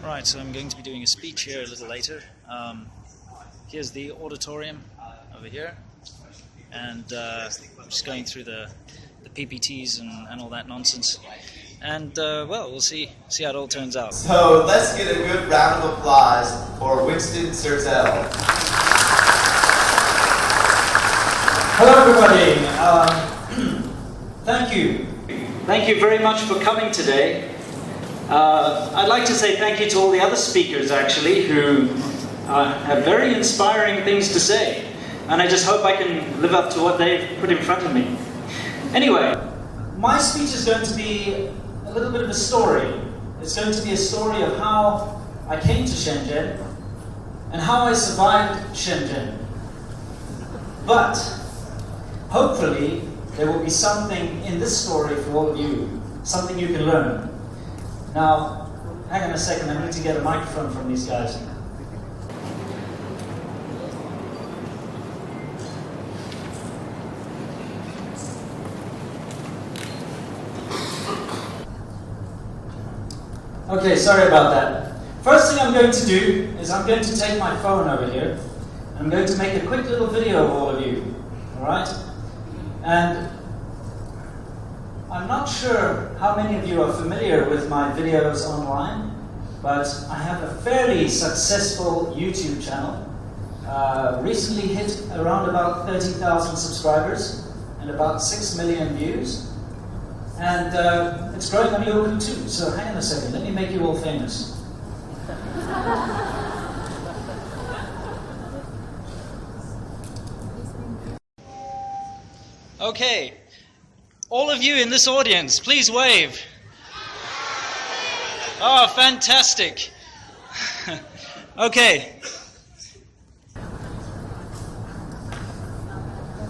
Right, so I'm going to be doing a speech here a little later. Here's the auditorium over here, and I'm just going through the PPTs and all that nonsense. And well, we'll see how it all turns out. So let's get a good round of applause for Winston Sertel. Hello everybody, thank you. Thank you very much for coming today. I'd like to say thank you to all the other speakers actually who have very inspiring things to say, and I just hope I can live up to what they've put in front of me. Anyway, my speech is going to be a little bit of a story. It's going to be a story of how I came to Shenzhen and how I survived Shenzhen. But hopefully there will be something in this story for all of you, something you can learn. Now, hang on a second, I need to get a microphone from these guys. Okay, sorry about that. First thing I'm going to do is I'm going to take my phone over here, and I'm going to make a quick little video of all of you, alright? And I'm not sure how many of you are familiar with my videos online, but I have a fairly successful YouTube channel. Recently hit around about 30,000 subscribers and about 6 million views. And it's growing on Yoku too, so hang on a second, let me make you all famous. Okay, all of you in this audience, please wave. Oh, fantastic. Okay.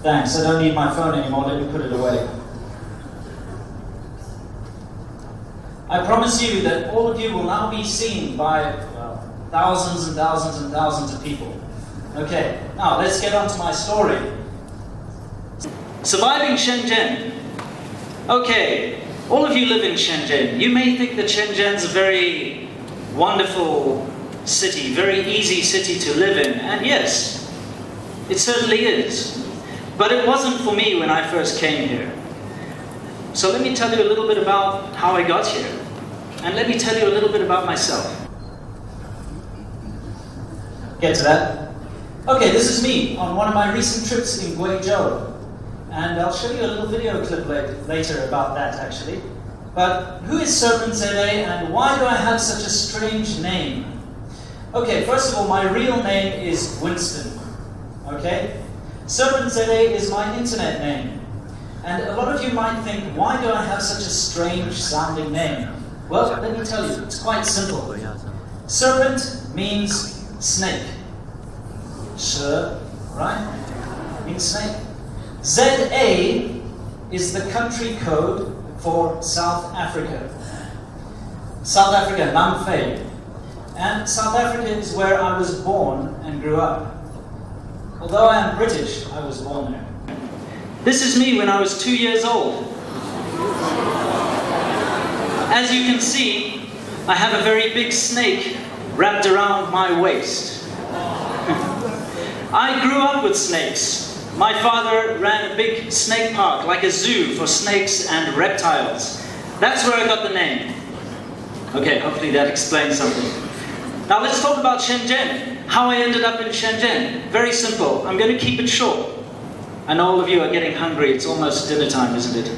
Thanks, I don't need my phone anymore, let me put it away. I promise you that all of you will now be seen by thousands and thousands and thousands of people. Okay, now let's get on to my story. Surviving Shenzhen. Okay, all of you live in Shenzhen. You may think that Shenzhen's a very wonderful city, very easy city to live in, and yes, it certainly is. But it wasn't for me when I first came here. So let me tell you a little bit about how I got here, and let me tell you a little bit about myself. Get to that? Okay, this is me on one of my recent trips in Guizhou. And I'll show you a little video clip later about that, actually. But who is Serpent Zede, and why do I have such a strange name? Okay, first of all, my real name is Winston. Okay? Serpent Zede is my internet name. And a lot of you might think, why do I have such a strange sounding name? Well, let me tell you, it's quite simple. Serpent means snake. 蛇, right? Means snake. ZA is the country code for South Africa. South Africa, Namfei. And South Africa is where I was born and grew up. Although I am British, I was born there. This is me when I was 2 years old. As you can see, I have a very big snake wrapped around my waist. I grew up with snakes. My father ran a big snake park, like a zoo for snakes and reptiles. That's where I got the name. Okay, hopefully that explains something. Now let's talk about Shenzhen. How I ended up in Shenzhen. Very simple. I'm going to keep it short. I know all of you are getting hungry. It's almost dinner time, isn't it?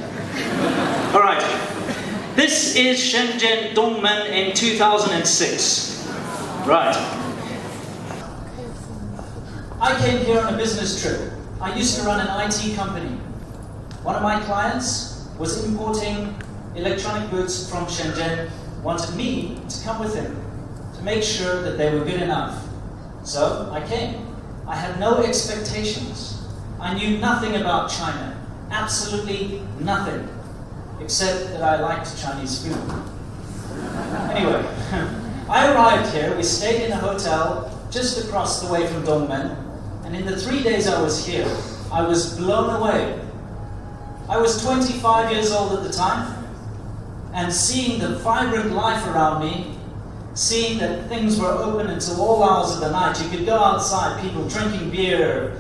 All right. This is Shenzhen Dongmen in 2006. Right. I came here on a business trip. I used to run an IT company. One of my clients was importing electronic goods from Shenzhen, wanted me to come with him to make sure that they were good enough. So I came. I had no expectations. I knew nothing about China, absolutely nothing, except that I liked Chinese food. Anyway, I arrived here, we stayed in a hotel just across the way from Dongmen, and in the 3 days I was here, I was blown away. I was 25 years old at the time, and seeing the vibrant life around me, seeing that things were open until all hours of the night. You could go outside, people drinking beer,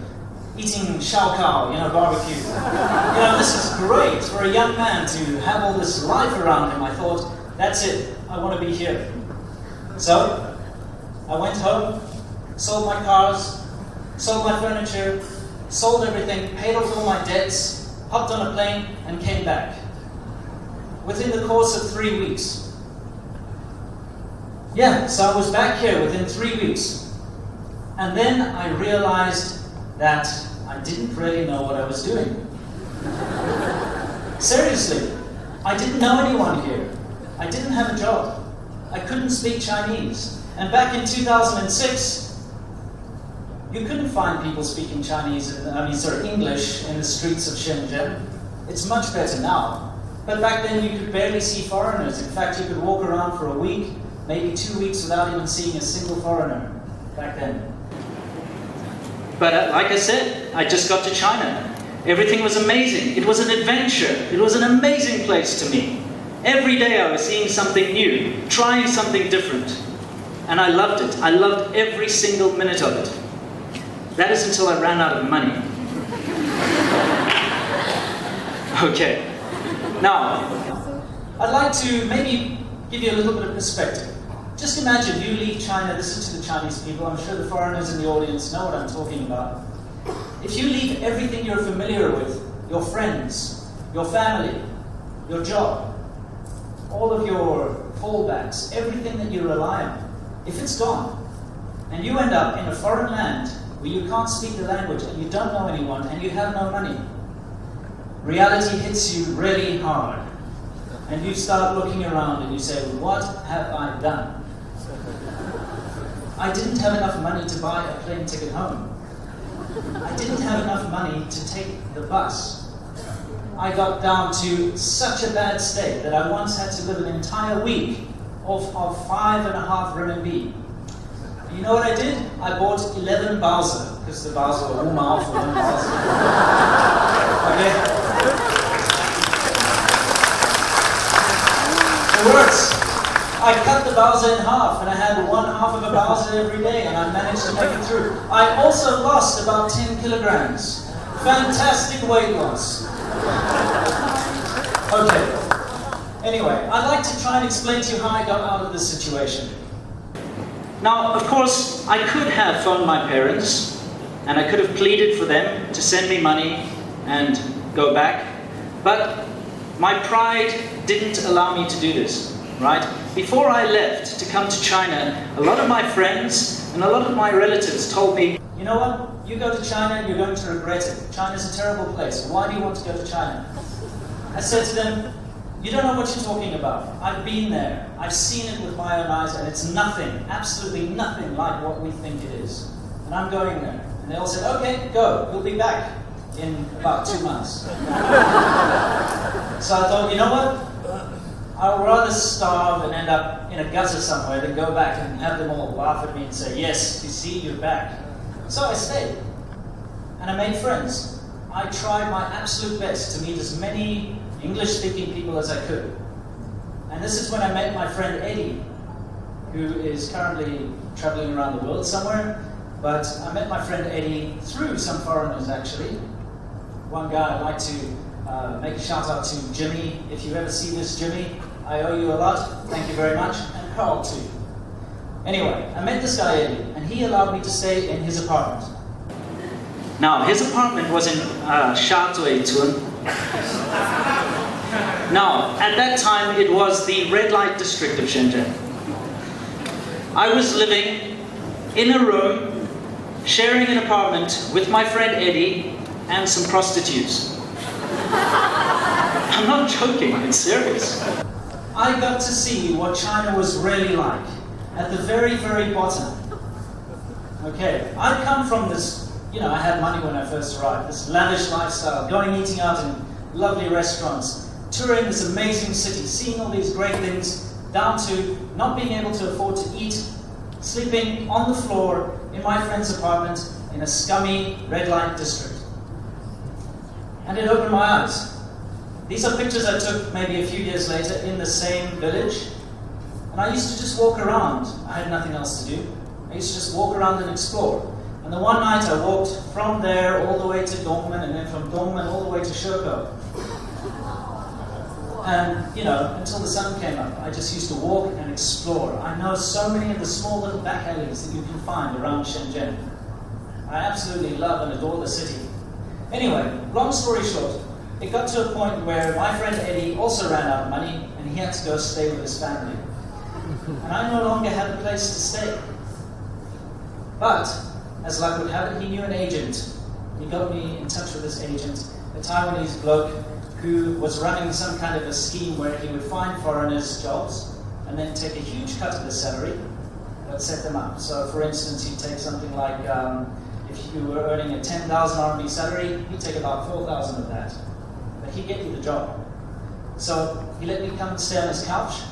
eating shao kao, barbecue. This is great for a young man to have all this life around him. I thought, that's it, I want to be here. So, I went home, sold my cars, sold my furniture, sold everything, paid off all my debts, hopped on a plane, and came back. Within the course of 3 weeks. Yeah, so I was back here within 3 weeks. And then I realized that I didn't really know what I was doing. Seriously, I didn't know anyone here. I didn't have a job. I couldn't speak Chinese. And back in 2006, you couldn't find people speaking English in the streets of Shenzhen. It's much better now. But back then you could barely see foreigners. In fact, you could walk around for a week, maybe 2 weeks without even seeing a single foreigner back then. But like I said, I just got to China. Everything was amazing. It was an adventure. It was an amazing place to me. Every day I was seeing something new, trying something different. And I loved it. I loved every single minute of it. That is until I ran out of money. Okay. Now, I'd like to maybe give you a little bit of perspective. Just imagine you leave China. This is to the Chinese people. I'm sure the foreigners in the audience know what I'm talking about. If you leave everything you're familiar with, your friends, your family, your job, all of your fallbacks, everything that you rely on, if it's gone, and you end up in a foreign land where you can't speak the language and you don't know anyone and you have no money, reality hits you really hard. And you start looking around and you say, what have I done? I didn't have enough money to buy a plane ticket home. I didn't have enough money to take the bus. I got down to such a bad state that I once had to live an entire week off of 5.5 RMB. You know what I did? I bought 11 Bowser, because the Bowser were warm out for 1 Bowser. Okay? It works. I cut the Bowser in half, and I had 1/2 of a Bowser every day, and I managed to make it through. I also lost about 10 kilograms. Fantastic weight loss. Okay. Anyway, I'd like to try and explain to you how I got out of this situation. Now, of course, I could have phoned my parents, and I could have pleaded for them to send me money and go back, but my pride didn't allow me to do this, right? Before I left to come to China, a lot of my friends and a lot of my relatives told me, you know what, you go to China and you're going to regret it. China's a terrible place. Why do you want to go to China? I said to them, you don't know what you're talking about. I've been there. I've seen it with my own eyes, and it's nothing, absolutely nothing like what we think it is. And I'm going there. And they all said, okay, go. You'll be back in about 2 months. So I thought, you know what? I'll rather starve and end up in a gutter somewhere than go back and have them all laugh at me and say, yes, you see, you're back. So I stayed. And I made friends. I tried my absolute best to meet as many English-speaking people as I could. And this is when I met my friend Eddie, who is currently traveling around the world somewhere. But I met my friend Eddie through some foreigners, actually. One guy I'd like to make a shout out to Jimmy. If you ever see this, Jimmy, I owe you a lot. Thank you very much. And Carl, too. Anyway, I met this guy Eddie, and he allowed me to stay in his apartment. Now, his apartment was in Shazuitun. Now, at that time, it was the red light district of Shenzhen. I was living in a room, sharing an apartment with my friend Eddie and some prostitutes. I'm not joking, it's serious. I got to see what China was really like, at the very, very bottom. Okay, I'd come from this, I had money when I first arrived, this lavish lifestyle, going eating out in lovely restaurants, touring this amazing city, seeing all these great things, down to not being able to afford to eat, sleeping on the floor in my friend's apartment in a scummy red light district. And it opened my eyes. These are pictures I took maybe a few years later in the same village. And I used to just walk around. I had nothing else to do. I used to just walk around and explore. And the one night I walked from there all the way to Dongmen, and then from Dongmen all the way to Sheko. And, you know, until the sun came up, I just used to walk and explore. I know so many of the small little back alleys that you can find around Shenzhen. I absolutely love and adore the city. Anyway, long story short, it got to a point where my friend Eddie also ran out of money, and he had to go stay with his family. And I no longer had a place to stay. But, as luck would have it, he knew an agent. He got me in touch with this agent, a Taiwanese bloke who was running some kind of a scheme where he would find foreigners jobs and then take a huge cut of the salary but set them up. So, for instance, he'd take something like, if you were earning a 10,000 RMB salary, he'd take about 4,000 of that. But he'd get you the job. So he let me come and stay on his couch,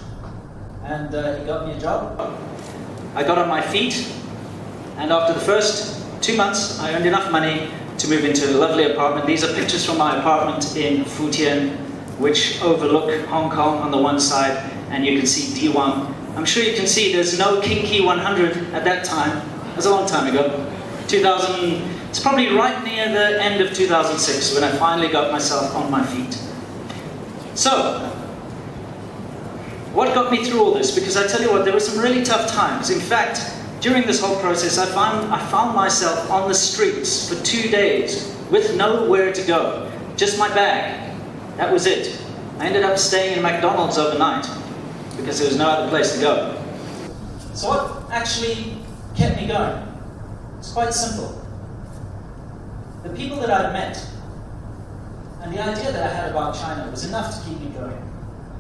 and he got me a job. I got on my feet, and after the first 2 months, I earned enough money to move into a lovely apartment. These are pictures from my apartment in Futian, which overlook Hong Kong on the one side, and you can see Diwan. I'm sure you can see there's no King Key 100 at that time. It was a long time ago. 2000, it's probably right near the end of 2006 when I finally got myself on my feet. So, what got me through all this? Because I tell you what, there were some really tough times. In fact, during this whole process, I found myself on the streets for 2 days with nowhere to go. Just my bag. That was it. I ended up staying in McDonald's overnight because there was no other place to go. So what actually kept me going? It's quite simple. The people that I'd met and the idea that I had about China was enough to keep me going.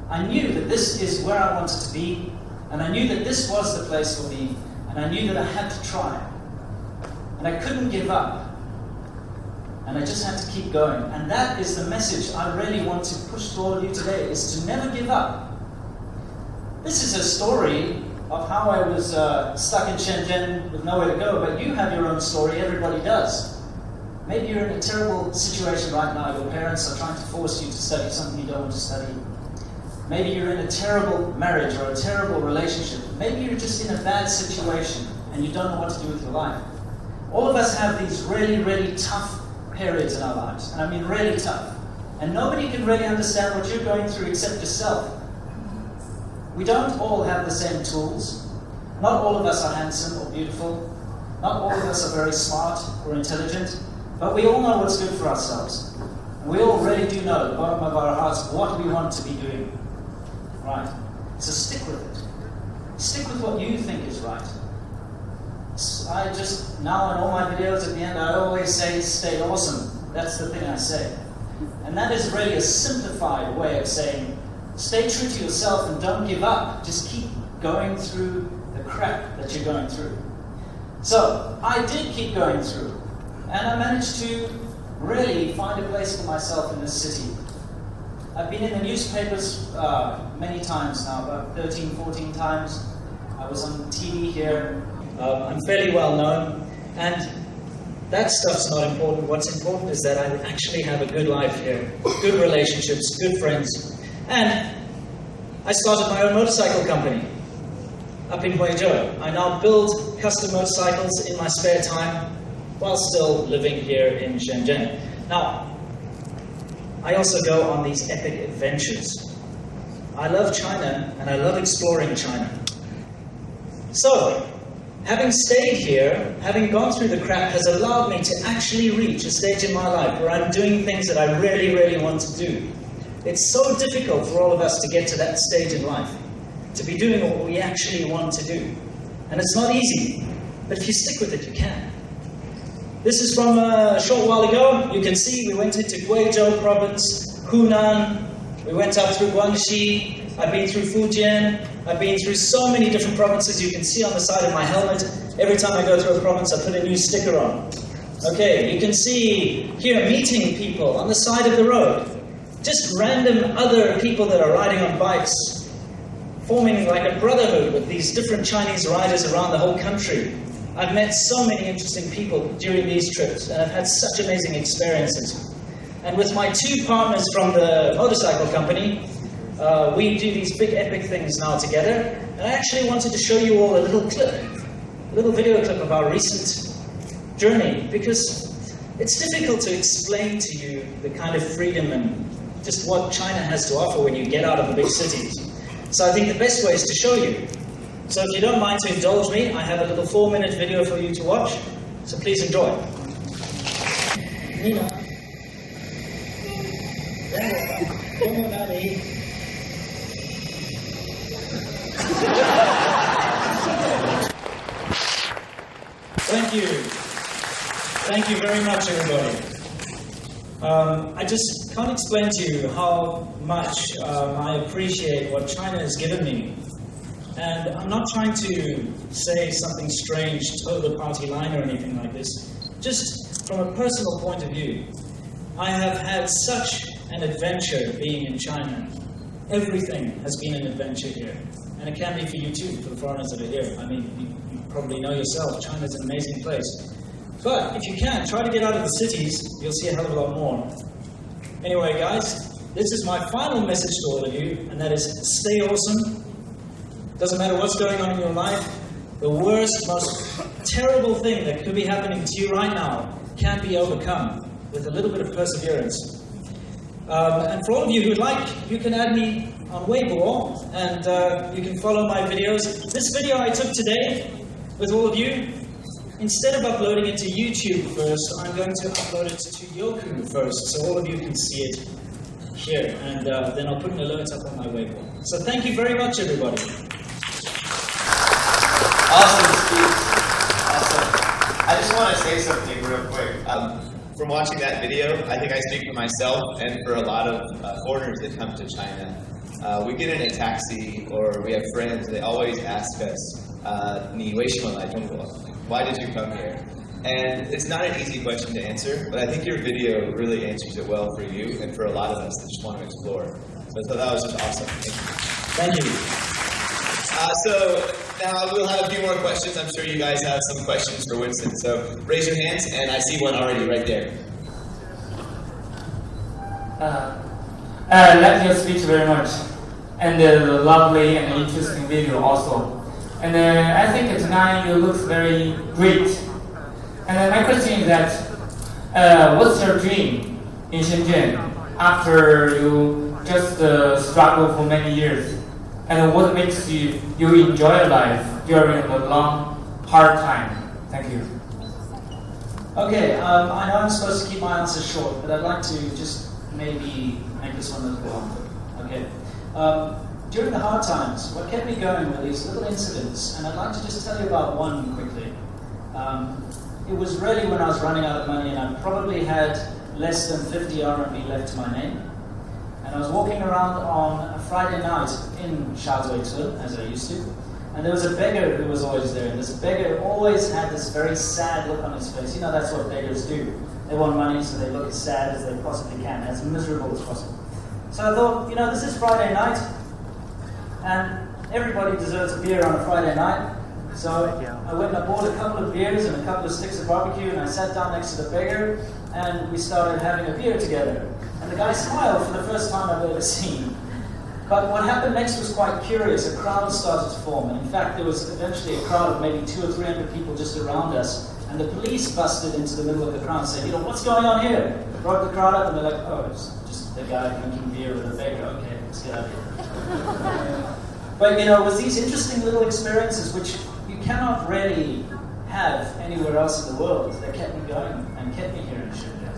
I knew that this is where I wanted to be, and I knew that this was the place for me, and I knew that I had to try. And I couldn't give up. And I just had to keep going. And that is the message I really want to push to all of you today, is to never give up. This is a story of how I was stuck in Shenzhen with nowhere to go, but you have your own story, everybody does. Maybe you're in a terrible situation right now, your parents are trying to force you to study something you don't want to study. Maybe you're in a terrible marriage or a terrible relationship. Maybe you're just in a bad situation and you don't know what to do with your life. All of us have these really, really tough periods in our lives, and I mean really tough. And nobody can really understand what you're going through except yourself. We don't all have the same tools. Not all of us are handsome or beautiful. Not all of us are very smart or intelligent. But we all know what's good for ourselves. And we all really do know at the bottom of our hearts what we want to be doing. Right? So stick with it. Stick with what you think is right. I just, now in all my videos at the end, I always say, stay awesome. That's the thing I say. And that is really a simplified way of saying, stay true to yourself and don't give up. Just keep going through the crap that you're going through. So, I did keep going through. And I managed to really find a place for myself in this city. I've been in the newspapers many times now, about 13, 14 times. I was on TV here. I'm fairly well known. And that stuff's not important. What's important is that I actually have a good life here. Good relationships, good friends. And I started my own motorcycle company up in Guizhou. I now build custom motorcycles in my spare time while still living here in Shenzhen. Now, I also go on these epic adventures. I love China, and I love exploring China. So, having stayed here, having gone through the crap, has allowed me to actually reach a stage in my life where I'm doing things that I really, really want to do. It's so difficult for all of us to get to that stage in life, to be doing what we actually want to do. And it's not easy, but if you stick with it, you can. This is from a short while ago. You can see we went into Guizhou province, Hunan, we went up through Guangxi, I've been through Fujian, I've been through so many different provinces. You can see on the side of my helmet, every time I go through a province, I put a new sticker on. Okay, you can see here meeting people on the side of the road. Just random other people that are riding on bikes, forming like a brotherhood with these different Chinese riders around the whole country. I've met so many interesting people during these trips, and I've had such amazing experiences. And with my two partners from the motorcycle company, we do these big epic things now together. And I actually wanted to show you all a little clip, a little video clip of our recent journey, because it's difficult to explain to you the kind of freedom and just what China has to offer when you get out of the big cities. So I think the best way is to show you. So if you don't mind to indulge me, I have a little 4-minute video for you to watch. So please enjoy. Nina. Thank you. Thank you very much, everybody. I just can't explain to you how much I appreciate what China has given me. And I'm not trying to say something strange, toe the party line or anything like this. Just from a personal point of view, I have had such an adventure being in China. Everything has been an adventure here. And it can be for you too, for the foreigners that are here. I mean, you probably know yourself, China's an amazing place. But if you can, try to get out of the cities, you'll see a hell of a lot more. Anyway, guys, this is my final message to all of you, and that is stay awesome. Doesn't matter what's going on in your life, the worst, most terrible thing that could be happening to you right now can be overcome with a little bit of perseverance. And for all of you who would like, you can add me on Weibo, and you can follow my videos. This video I took today with all of you, instead of uploading it to YouTube first, I'm going to upload it to Yoku first, so all of you can see it here, and then I'll put an alert up on my Weibo. So thank you very much, everybody. Awesome speech. Awesome. I just want to say something real quick. From watching that video, I think I speak for myself and for a lot of foreigners that come to China. We get in a taxi or we have friends, they always ask us, 你为什么来中国? Why did you come here? And it's not an easy question to answer, but I think your video really answers it well for you and for a lot of us that just want to explore. So I thought that was just awesome. Thank you. So now we'll have a few more questions. I'm sure you guys have some questions for Winston. So raise your hands, and I see one already right there. I like your speech very much, and the lovely and interesting video also. And I think tonight you look very great. And my question is that, what's your dream in Shenzhen after you just struggle for many years? And what makes you enjoy life during the long, hard time? Thank you. Okay, I know I'm supposed to keep my answers short, but I'd like to just maybe make this one a little bit longer. Okay. During the hard times, what kept me going were these little incidents, and I'd like to just tell you about one quickly. It was really when I was running out of money, and I probably had less than 50 RMB left to my name. And I was walking around on a Friday night in Shaozhuici, as I used to, and there was a beggar who was always there, and this beggar always had this very sad look on his face. You know, that's what beggars do. They want money, so they look as sad as they possibly can, as miserable as possible. So I thought, you know, this is Friday night, and everybody deserves a beer on a Friday night. So I went and I bought a couple of beers and a couple of sticks of barbecue, and I sat down next to the beggar, and we started having a beer together. And the guy smiled for the first time I've ever seen. But what happened next was quite curious. A crowd started to form, and in fact there was eventually a crowd of maybe 200 or 300 people just around us, and the police busted into the middle of the crowd and said, you know, what's going on here? They broke the crowd up, and they're like, oh, it's just the guy drinking beer with a beggar. Okay, let's get out of here. But you know, it was these interesting little experiences which you cannot really have anywhere else in the world that kept me going and kept me here in Shenzhen.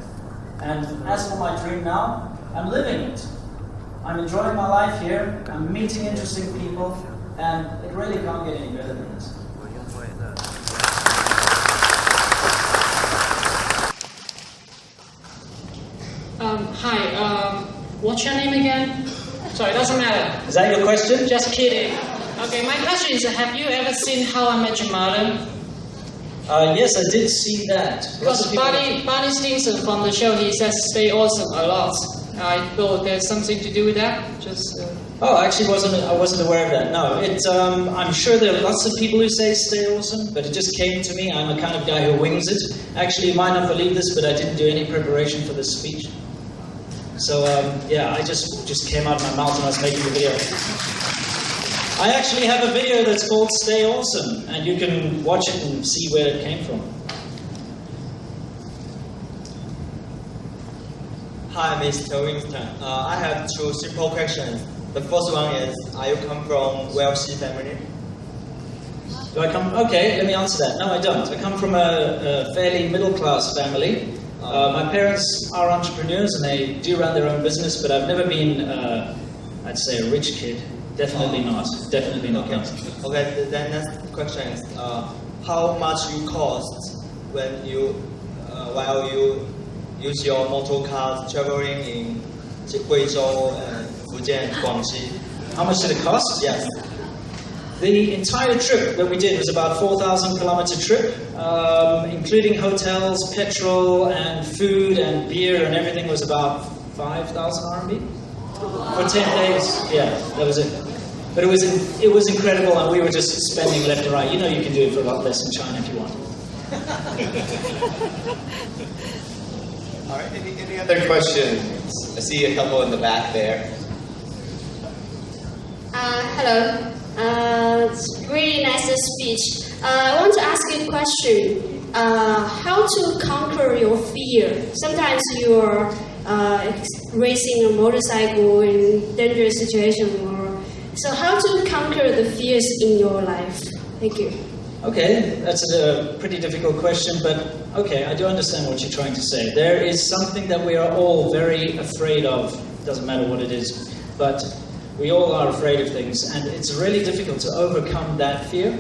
And as for my dream now, I'm living it. I'm enjoying my life here, I'm meeting interesting people, and it really can't get any better than this. Hi, what's your name again? Sorry, it doesn't matter. Is that your question? Just kidding. Okay, my question is, have you ever seen How I Met Your Mother? Yes, I did see that. Because Barney Stinson from the show, he says stay awesome a lot. I thought there's something to do with that. Oh, I actually wasn't aware of that. No, I'm sure there are lots of people who say stay awesome, but it just came to me. I'm the kind of guy who wings it. Actually, you might not believe this, but I didn't do any preparation for this speech. So yeah, I just came out of my mouth when I was making the video. I actually have a video that's called Stay Awesome, and you can watch it and see where it came from. Hi, Mr. Winston. I have two simple questions. The first one is, are you come from wealthy family? Do I come? Okay, let me answer that. No, I don't. I come from a fairly middle-class family. My parents are entrepreneurs and they do run their own business, but I've never been, I'd say, a rich kid. Definitely not. Definitely not. Okay. Okay. The next question is, how much you cost when you, while you use your motor cars traveling in Guizhou and Fujian, Guangxi? How much did it cost? Yes. The entire trip that we did was about 4,000 kilometer trip, including hotels, petrol, and food and beer and everything was about 5,000 RMB for 10 days. Yeah, that was it. But it was incredible, and we were just spending left and right. You know, you can do it for a lot less in China if you want. All right, any other questions? I see a couple in the back there. Hello. It's really nice speech. I want to ask you a question. How to conquer your fear? Sometimes you're racing a motorcycle in dangerous situation, so how to conquer the fears in your life? Thank you. Okay, that's a pretty difficult question, but okay, I do understand what you're trying to say. There is something that we are all very afraid of. Doesn't matter what it is, but we all are afraid of things, and it's really difficult to overcome that fear.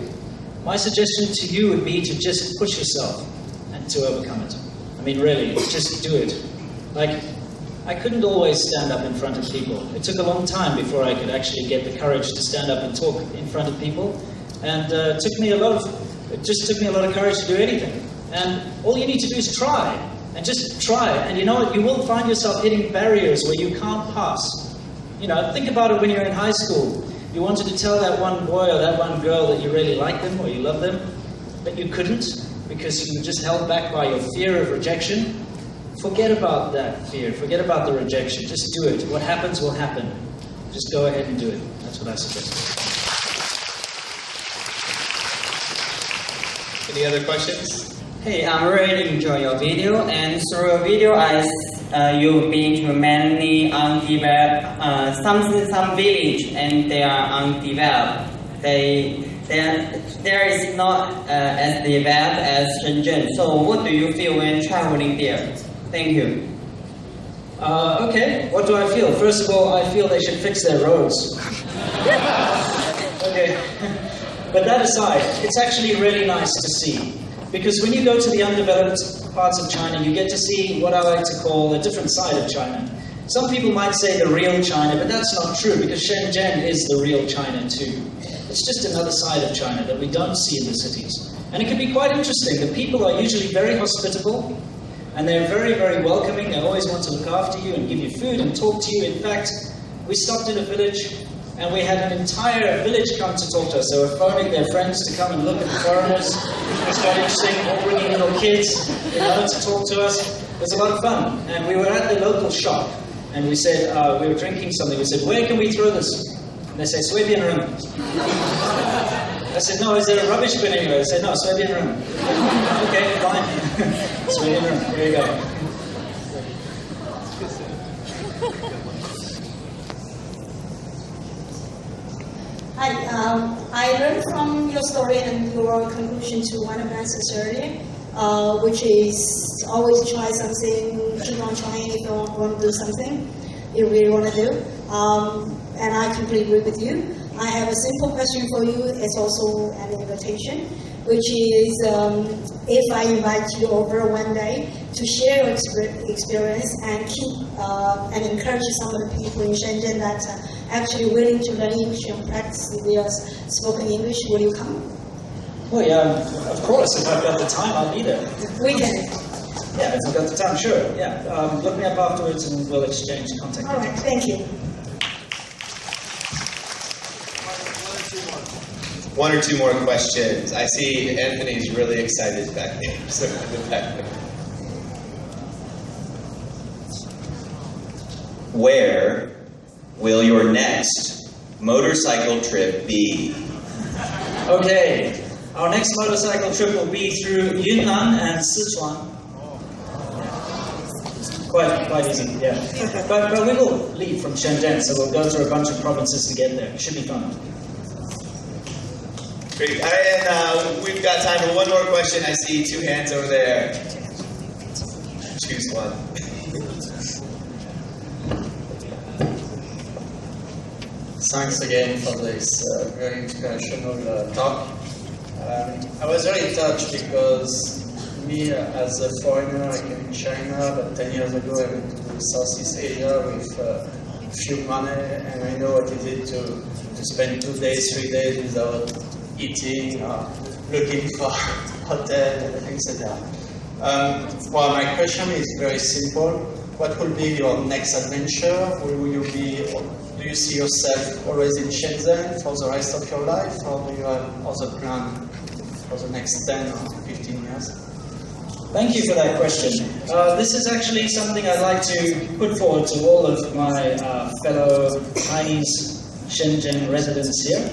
My suggestion to you would be to just push yourself and to overcome it. I mean, really, just do it. Like, I couldn't always stand up in front of people. It took a long time before I could actually get the courage to stand up and talk in front of people, and it just took me a lot of courage to do anything. And all you need to do is try, and just try. And you know what? You will find yourself hitting barriers where you can't pass. You know, think about it when you're in high school. You wanted to tell that one boy or that one girl that you really like them or you love them, but you couldn't because you were just held back by your fear of rejection. Forget about that fear. Forget about the rejection. Just do it. What happens will happen. Just go ahead and do it. That's what I suggest. Any other questions? Hey, I'm really enjoying your video, and through your video, you've been to many undeveloped, some village, and they are undeveloped. There is not as developed as Shenzhen. So, what do you feel when traveling there? Thank you. Okay, what do I feel? First of all, I feel they should fix their roads. Okay, but that aside, it's actually really nice to see. Because when you go to the undeveloped parts of China, you get to see what I like to call a different side of China. Some people might say the real China, but that's not true, because Shenzhen is the real China too. It's just another side of China that we don't see in the cities. And it can be quite interesting. The people are usually very hospitable, and they're very, very welcoming. They always want to look after you and give you food and talk to you. In fact, we stopped in a village, and we had an entire village come to talk to us. They were phoning their friends to come and look at the foreigners. It was quite interesting, all bringing little kids, you know, to talk to us. It was a lot of fun. And we were at the local shop, and we said, we were drinking something. We said, where can we throw this? And they said, Swabian room. I said, no, is there a rubbish bin anywhere? They said, no, Swabian room. Okay, fine. Swabian room, here you go. Hi, I learned from your story and your conclusion to one of the answers earlier, which is always try something, keep on trying if you want to do something you really want to do. And I completely agree with you. I have a simple question for you. It's also an invitation, which is if I invite you over one day to share your experience and keep and encourage some of the people in Shenzhen that actually willing to learn English and practice their spoken English, will you come? Well, yeah, of course. If I've got the time, I'll be there. Weekend. Yeah, if I've got the time, sure. Yeah, look me up afterwards and we'll exchange contact. All right, thank you. One or two more questions. I see Anthony's really excited back here. So in the back there. where will your next motorcycle trip be? Okay, our next motorcycle trip will be through Yunnan and Sichuan. Quite easy, yeah. But we will leave from Shenzhen, so we'll go through a bunch of provinces to get there. It should be fun. Great. All right, and we've got time for one more question. I see 2 hands over there. Choose one. Thanks again for this very inspirational talk. I was very touched because me, as a foreigner, I came in China, but 10 years ago I went to Southeast Asia with few money, and I know what it is to spend 2 days, 3 days without eating, looking for hotel, etc. Well, my question is very simple. What will be your next adventure? Do you see yourself always in Shenzhen for the rest of your life, or do you have other plans for the next 10 or 15 years? Thank you for that question. This is actually something I'd like to put forward to all of my fellow Chinese Shenzhen residents here.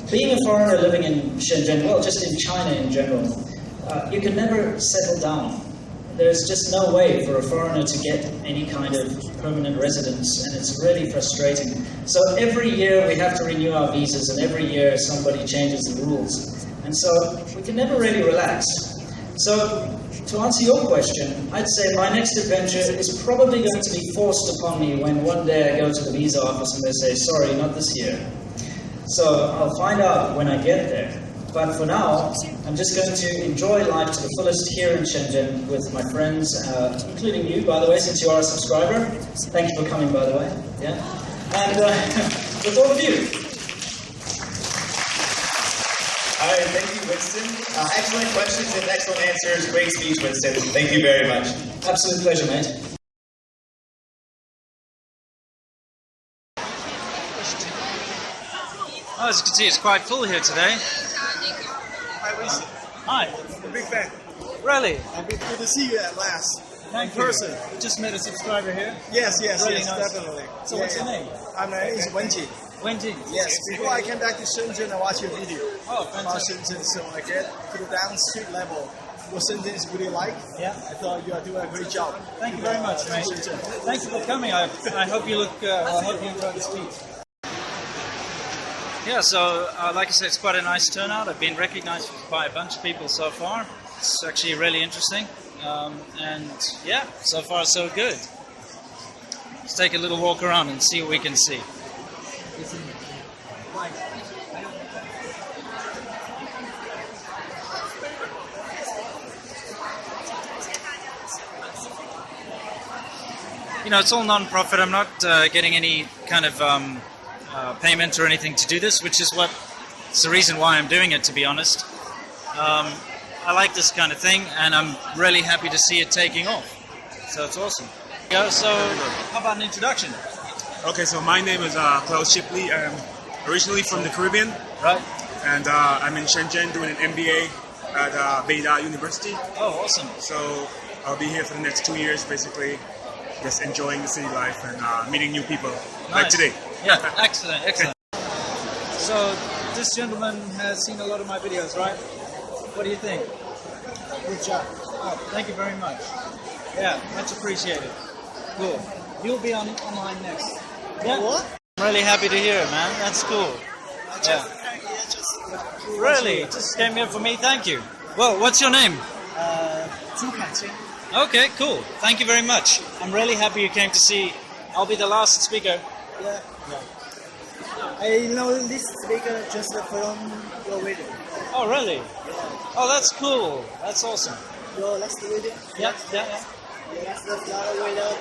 Being a foreigner living in Shenzhen, well, just in China in general, you can never settle down. There's just no way for a foreigner to get any kind of permanent residence, and it's really frustrating. So every year we have to renew our visas, and every year somebody changes the rules. And so we can never really relax. So to answer your question, I'd say my next adventure is probably going to be forced upon me when one day I go to the visa office and they say, sorry, not this year. So I'll find out when I get there. But for now, I'm just going to enjoy life to the fullest here in Shenzhen with my friends, including you, by the way, since you are a subscriber. Thank you for coming, by the way. Yeah, and with all of you. All right, thank you, Winston. Excellent questions and excellent answers. Great speech, Winston. Thank you very much. Absolute pleasure, mate. Oh, as you can see, it's quite full here today. Hi, Winston. Hi. I'm a big fan. Really? Good to see you at last. Thank in person. You just met a subscriber here? Yes, Really nice. definitely. So what's your name? My name is Wenjin. Wenjin. Yes, before I came back to Shenzhen, I watched your video Oh, about fantastic. Shenzhen, so I get to the down street level. What Shenzhen is really like. Yeah. I thought you are doing a great job. Thank you very much, mate. Thank you for coming. I hope you look. I hope you enjoy the speech. Yeah, so like I said, it's quite a nice turnout. I've been recognized by a bunch of people so far. It's actually really interesting. And yeah, so far so good. Let's take a little walk around and see what we can see. You know, it's all non-profit. I'm not getting any kind of payment or anything to do this, which is it's the reason why I'm doing it, to be honest. I like this kind of thing, and I'm really happy to see it taking off. So it's awesome. Yeah, so how about an introduction? Okay, so my name is Klaus Shipley. I'm originally from the Caribbean. Right. And I'm in Shenzhen doing an MBA at Beida University. Oh, awesome. So I'll be here for the next 2 years, basically, just enjoying the city life and meeting new people, like Nice. today. Yeah, excellent, excellent. So this gentleman has seen a lot of my videos, right? What do you think? Good job. Oh, thank you very much. Yeah, much appreciated. Cool. You'll be online next. Yeah. What? I'm really happy to hear it, man. That's cool. Yeah. Really? Just came here for me. Thank you. Well, what's your name? Okay, cool. Thank you very much. I'm really happy you came to see. I'll be the last speaker. Yeah. I know this speaker just from your video. Oh, really? Oh, that's cool. That's awesome. Your last video? Yeah. Your last video,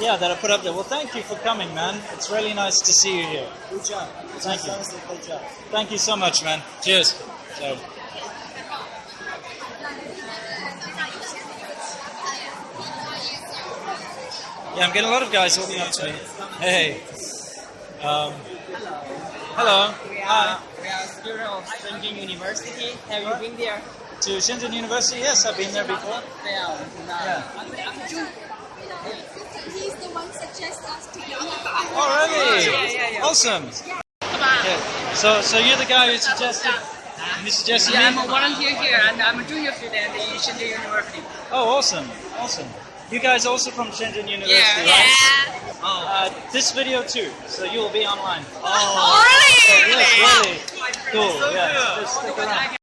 Yeah, that I put up there. Well, thank you for coming, man. It's really nice to see you here. Good job. Thank you. Good job. Thank you so much, man. Cheers. So. Yeah, I'm getting a lot of guys walking up to me. Hey. Hello. Hi. We are students of Shenzhen University. Have you been there? To Shenzhen University? Yes, I've been there before. Yeah. just asked you. Oh, really? Yeah. Awesome. Yeah. So you're the guy who suggested me? Yeah, I'm a volunteer here, and I'm a junior student in Shenzhen University. Oh, awesome. You guys also from Shenzhen University, Yeah. right? Oh. This video too, so you will be online. Oh, really? Yes, really. Cool, yeah. Just stick around.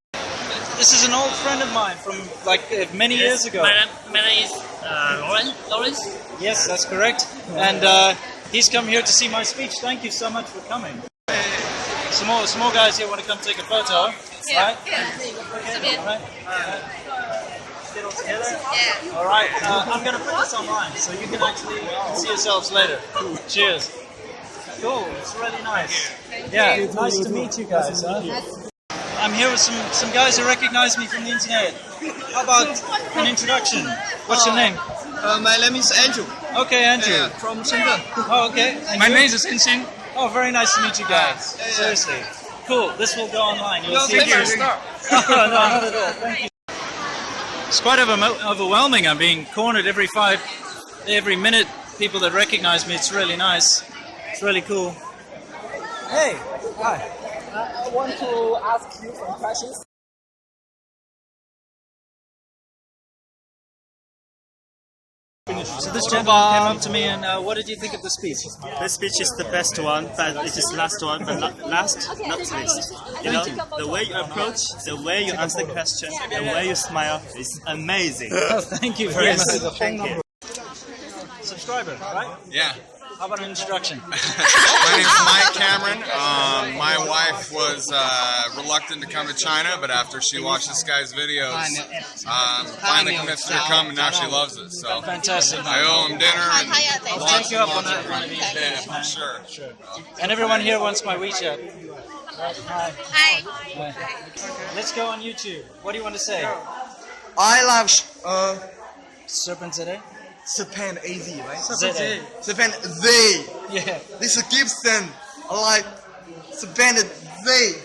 This is an old friend of mine from like many years ago. My name is Lawrence. Yes, that's correct. And he's come here to see my speech. Thank you so much for coming. Some more guys here want to come take a photo, right? Okay, all right. Get all together? Yeah. All right. I'm going to put this online, so you can actually see yourselves later. Cheers. Cool. It's really nice. Yeah. Nice to meet you guys. I'm here with some guys who recognize me from the internet. How about an introduction? What's your name? My name is Andrew. Okay, Andrew. From Shenzhen. Oh, okay. And My you? name is Xinxin. Oh, very nice to meet you guys. Seriously. Cool. This will go online. You'll see thank you. it. No, not at all. Thank you. It's quite overwhelming. I'm being cornered every minute. People that recognize me. It's really nice. It's really cool. Hey. Hi. I want to ask you some questions. So this gentleman came up to me and what did you think of the speech? This speech is the best one, but it is last one, but last, not least. You know, the way you approach, the way you answer the question, the way you smile is amazing. Oh, thank you very Yes, much. thank you. Subscriber, right? Yeah. How about an introduction? My name's Mike Cameron. My wife was reluctant to come to China, but after she watched this guy's videos, finally convinced her to come, and now she loves it. So fantastic. I owe him dinner. And I'll take you up on that one of these days, man. Sure. And everyone here wants my WeChat. Hi. Hi. Let's go on YouTube. What do you want to say? I love Serpent today. Serpent AZ, right? ZA. Serpent Z. Yeah. This is Gibson. I like Serpent Z.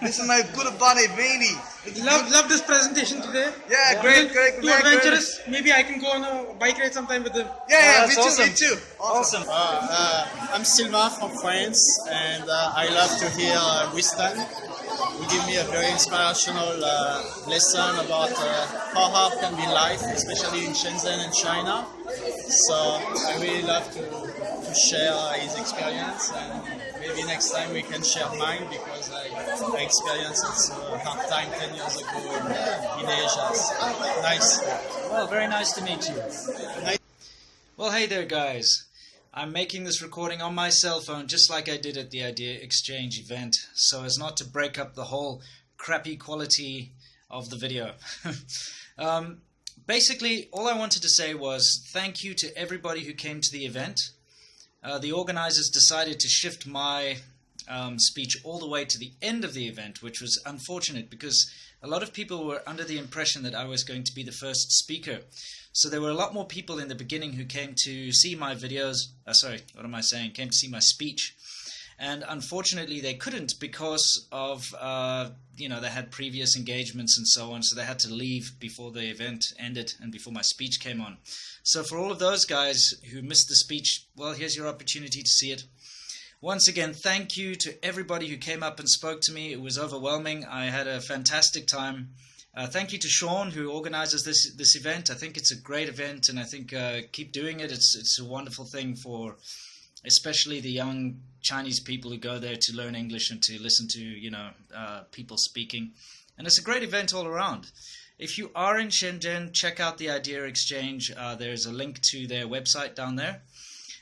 This is my good buddy Vinny. Love this presentation today. Yeah, great. Too adventurous. Maybe I can go on a bike ride sometime with them. Yeah, that's me awesome. too. Awesome. I'm Sylvain from France, and I love to hear Winston. He gave me a very inspirational lesson about how hard can be life, especially in Shenzhen and China. So I really love to share his experience, and maybe next time we can share mine, because I experienced a hard time 10 years ago in Asia. So, nice. Well, very nice to meet you. Well, hey there, guys. I'm making this recording on my cell phone just like I did at the IdeaXchange event, so as not to break up the whole crappy quality of the video. Basically, all I wanted to say was thank you to everybody who came to the event. The organizers decided to shift my speech all the way to the end of the event, which was unfortunate because a lot of people were under the impression that I was going to be the first speaker. So there were a lot more people in the beginning who came to see my videos, came to see my speech. And unfortunately they couldn't because of, they had previous engagements and so on, so they had to leave before the event ended and before my speech came on. So for all of those guys who missed the speech, well, here's your opportunity to see it. Once again, thank you to everybody who came up and spoke to me. It was overwhelming. I had a fantastic time. Thank you to Sean, who organizes this event. I think it's a great event, and I think keep doing it. It's a wonderful thing for especially the young Chinese people who go there to learn English and to listen to people speaking. And it's a great event all around. If you are in Shenzhen, check out the IdeaXchange. There's a link to their website down there.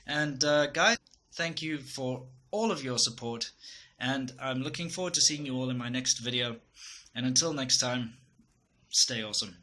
And guys, thank you for all of your support, and I'm looking forward to seeing you all in my next video. And until next time, stay awesome.